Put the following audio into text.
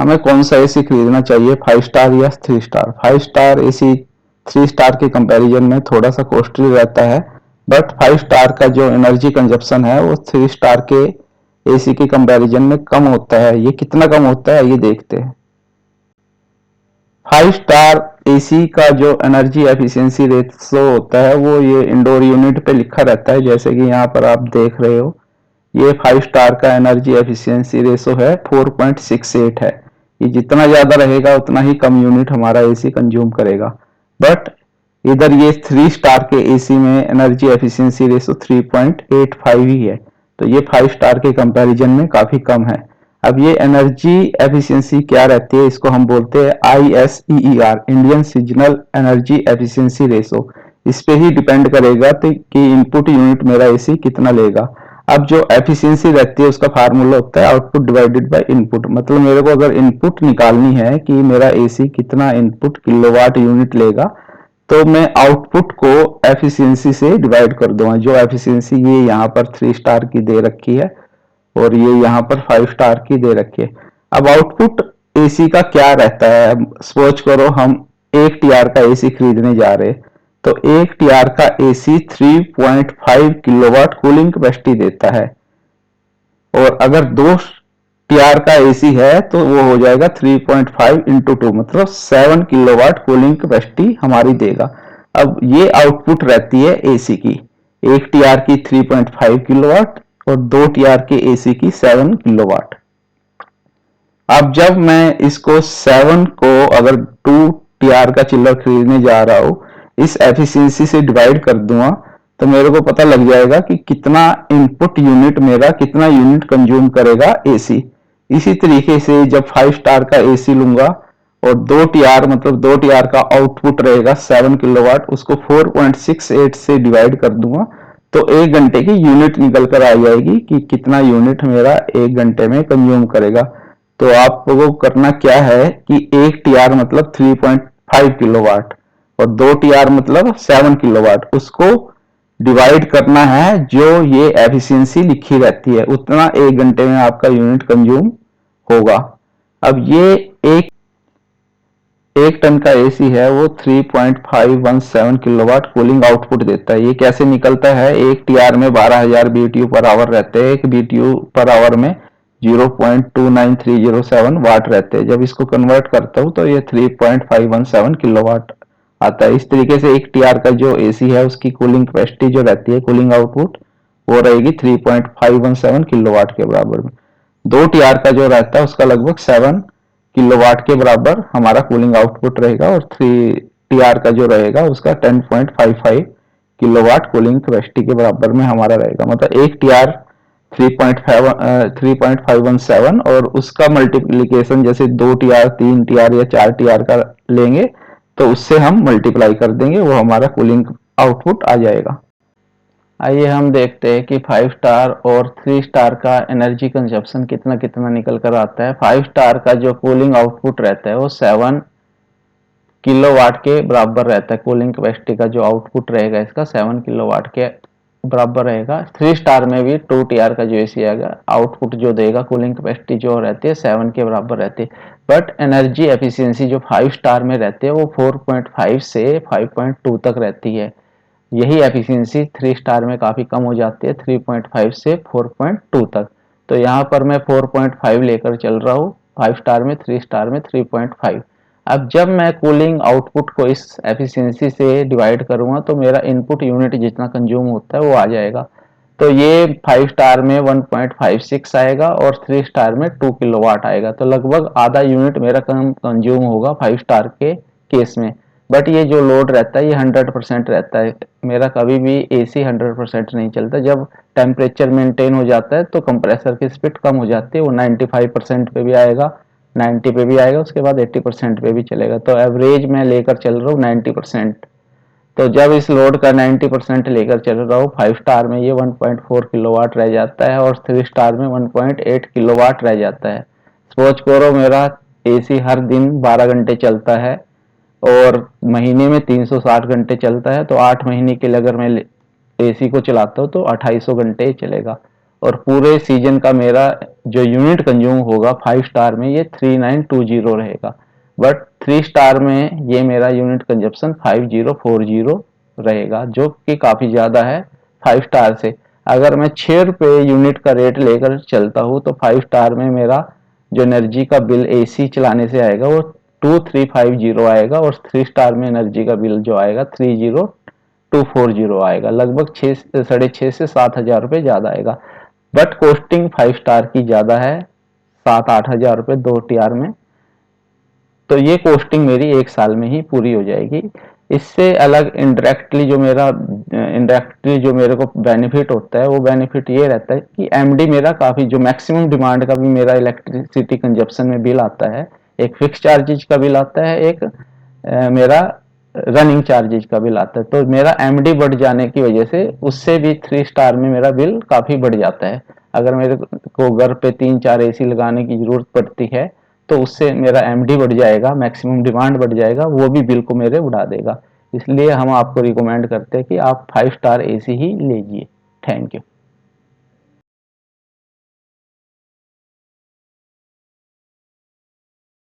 हमें कौन सा एसी खरीदना चाहिए, 5 स्टार या 3 स्टार। 5 स्टार एसी 3 स्टार के कंपैरिजन में थोड़ा सा कॉस्टली रहता है, बट 5 स्टार का जो एनर्जी कंजप्शन है वो 3 स्टार के एसी के कंपैरिजन में कम होता है। ये कितना कम होता है ये देखते हैं। 5 स्टार एसी का जो एनर्जी एफिशिएंसी रेशो होता है वो ये इंडोर यूनिट पे लिखा रहता है, जैसे कि यहाँ पर आप देख रहे हो। ये 5 स्टार का एनर्जी एफिशिएंसी रेशो है 4.68 है। ये जितना ज्यादा रहेगा उतना ही कम यूनिट हमारा एसी कंज्यूम करेगा। बट इधर ये 3 स्टार के एसी में एनर्जी एफिशिएंसी रेशो 3.85 ही है, तो ये 5 स्टार के कंपैरिजन में काफी कम है। अब ये एनर्जी एफिशिएंसी क्या रहती है, इसको हम बोलते हैं ISEER, Indian seasonal energy efficiency ratio. इस पे ही डिपेंड करेगा तो कि इनपुट यूनिट मेरा एसी कितना लेगा। अब जो एफिशिएंसी रहती है उसका फार्मूला होता है आउटपुट डिवाइडेड बाय इनपुट। मतलब मेरे को अगर इनपुट निकालनी है कि मेरा एसी कितना इनपुट किलोवाट यूनिट लेगा, तो मैं आउटपुट को एफिशिएंसी से डिवाइड कर दूंगा। जो एफिशिएंसी ये यहाँ पर 3 स्टार की दे रखी है और ये यहाँ पर 5 स्टार की दे रखी है। अब आउटपुट एसी का क्या रहता है, सोच करो हम 1 TR का एसी खरीदने जा रहे हैं, तो 1 TR का एसी 3.5 किलोवाट कूलिंग कैपेसिटी देता है। और अगर 2 TR का एसी है तो वो हो जाएगा 3.5 इंटू 2, मतलब 7 किलोवाट कूलिंग कैपेसिटी हमारी देगा। अब ये आउटपुट रहती है एसी की, 1 TR की 3.5 किलोवाट और 2 TR के एसी की 7 किलोवाट। अब जब मैं इसको 7 को अगर 2 TR का चिल्लर खरीदने जा रहा हूं, इस एफिशिएंसी से डिवाइड कर दूंगा तो मेरे को पता लग जाएगा कि कितना इनपुट यूनिट मेरा कितना यूनिट कंज्यूम करेगा एसी। इसी तरीके से जब 5 स्टार का एसी लूंगा और 2 TR मतलब 2 TR का आउटपुट रहेगा 7 किलोवाट, उसको 4.68 से डिवाइड कर दूंगा तो 1 घंटे की यूनिट निकल कर आ जाएगी कि कितना यूनिट मेरा 1 घंटे में कंज्यूम करेगा। तो आपको करना क्या है कि 1 TR मतलब 3.5 किलोवाट और 2 TR मतलब 7 किलोवाट, उसको डिवाइड करना है जो ये एफिशिएंसी लिखी रहती है, उतना 1 घंटे में आपका यूनिट कंज्यूम होगा। अब ये एक 1 टन का एसी है वो 3.517 किलोवाट कूलिंग आउटपुट देता है। ये कैसे निकलता है, 1 TR में 12,000 BTU पर आवर रहते हैं, 1 BTU पर आवर में 0.29307 वाट रहते हैं। जब इसको कन्वर्ट करता हूँ तो ये 3.517 किलोवाट आता है। इस तरीके से 1 TR का जो एसी है उसकी कूलिंग कैपेसिटी जो रहती है, कूलिंग आउटपुट, वो रहेगी 3.517 किलोवाट के बराबर में। 2 TR का जो रहता है उसका लगभग 7 किलोवाट के बराबर हमारा कूलिंग आउटपुट रहेगा और 3 TR का जो रहेगा उसका 10.55 किलोवाट कूलिंग कैपेसिटी के बराबर में हमारा रहेगा। मतलब 1 TR 3.517 और उसका मल्टीप्लीकेशन जैसे 2 TR 3 TR या 4 TR का लेंगे तो उससे हम मल्टीप्लाई कर देंगे, वो हमारा कूलिंग आउटपुट आ जाएगा। आइए हम देखते हैं कि 5 स्टार और 3 स्टार का एनर्जी कंजप्शन कितना कितना निकल कर आता है। 5 स्टार का जो कूलिंग आउटपुट रहता है वो 7 किलोवाट के बराबर रहता है। कूलिंग कैपेसिटी का जो आउटपुट रहेगा इसका 7 किलोवाट के बराबर रहेगा। 3 स्टार में भी 2 TR का जो एसी आएगा, आउटपुट जो देगा कूलिंग कैपेसिटी जो रहती है 7 के बराबर रहती है। बट एनर्जी एफिशिएंसी जो 5 स्टार में रहती है वो 4.5 से 5.2 तक रहती है। यही एफिशिएंसी 3 स्टार में काफी कम हो जाती है, 3.5 से 4.2 तक। तो यहाँ पर मैं 4.5 लेकर चल रहा हूँ 5 स्टार में, 3 स्टार में 3.5। अब जब मैं कूलिंग आउटपुट को इस एफिशिएंसी से डिवाइड करूंगा तो मेरा इनपुट यूनिट जितना कंज्यूम होता है वो आ जाएगा। तो ये 5 स्टार में 1.56 आएगा और 3 स्टार में 2 किलोवाट आएगा। तो लगभग आधा यूनिट मेरा कम कंज्यूम होगा 5 स्टार के केस में। बट ये जो लोड रहता है ये 100% रहता है। मेरा कभी भी एसी 100% नहीं चलता। जब टेम्परेचर मेंटेन हो जाता है तो कंप्रेसर की स्पीड कम हो जाती है, वो 95% पे भी आएगा, 90 पे भी आएगा, उसके बाद 80% पे भी चलेगा। तो एवरेज मैं लेकर चल रहा हूँ 90%। तो जब इस लोड का 90% लेकर चल रहा हूँ 5 स्टार में ये 1.4 किलोवाट रह जाता है और 3 स्टार में 1.8 किलोवाट रह जाता है। सोच करो मेरा एसी हर दिन 12 घंटे चलता है और महीने में 360 घंटे चलता है, तो 8 महीने के लिए अगर मैं एसी को चलाता हूँ तो 2800 घंटे चलेगा। और पूरे सीजन का मेरा जो यूनिट कंज्यूम होगा 5 स्टार में ये 3920 रहेगा, बट 3 स्टार में ये मेरा यूनिट कंजप्शन 5040 रहेगा, जो कि काफ़ी ज़्यादा है 5 स्टार से। अगर मैं 6 रुपये यूनिट का रेट लेकर चलता हूँ तो 5 स्टार में मेरा जो एनर्जी का बिल एसी चलाने से आएगा वो 2350 आएगा, और 3 स्टार में एनर्जी का बिल जो आएगा 30240 आएगा, लगभग 6,500 से 7,000 रुपये ज़्यादा आएगा। बट कॉस्टिंग 5 स्टार की ज़्यादा है, 7-8 हज़ार रुपये 2 टीआर में। तो ये कॉस्टिंग मेरी 1 साल में ही पूरी हो जाएगी। इससे अलग इनडायरेक्टली जो मेरे को बेनिफिट होता है वो बेनिफिट ये रहता है कि एमडी मेरा काफ़ी, जो मैक्सिमम डिमांड का भी मेरा इलेक्ट्रिसिटी कंजप्शन में बिल आता है, एक फिक्स चार्जेज का बिल आता है, एक मेरा रनिंग चार्जेज का बिल आता है। तो मेरा एमडी बढ़ जाने की वजह से उससे भी 3 स्टार में मेरा बिल काफ़ी बढ़ जाता है। अगर मेरे को घर पे 3-4 एसी लगाने की ज़रूरत पड़ती है तो उससे मेरा एमडी बढ़ जाएगा, मैक्सिमम डिमांड बढ़ जाएगा, वो भी बिल को मेरे उड़ा देगा। इसलिए हम आपको रिकमेंड करते हैं कि आप 5 स्टार एसी ही लीजिए। Thank you.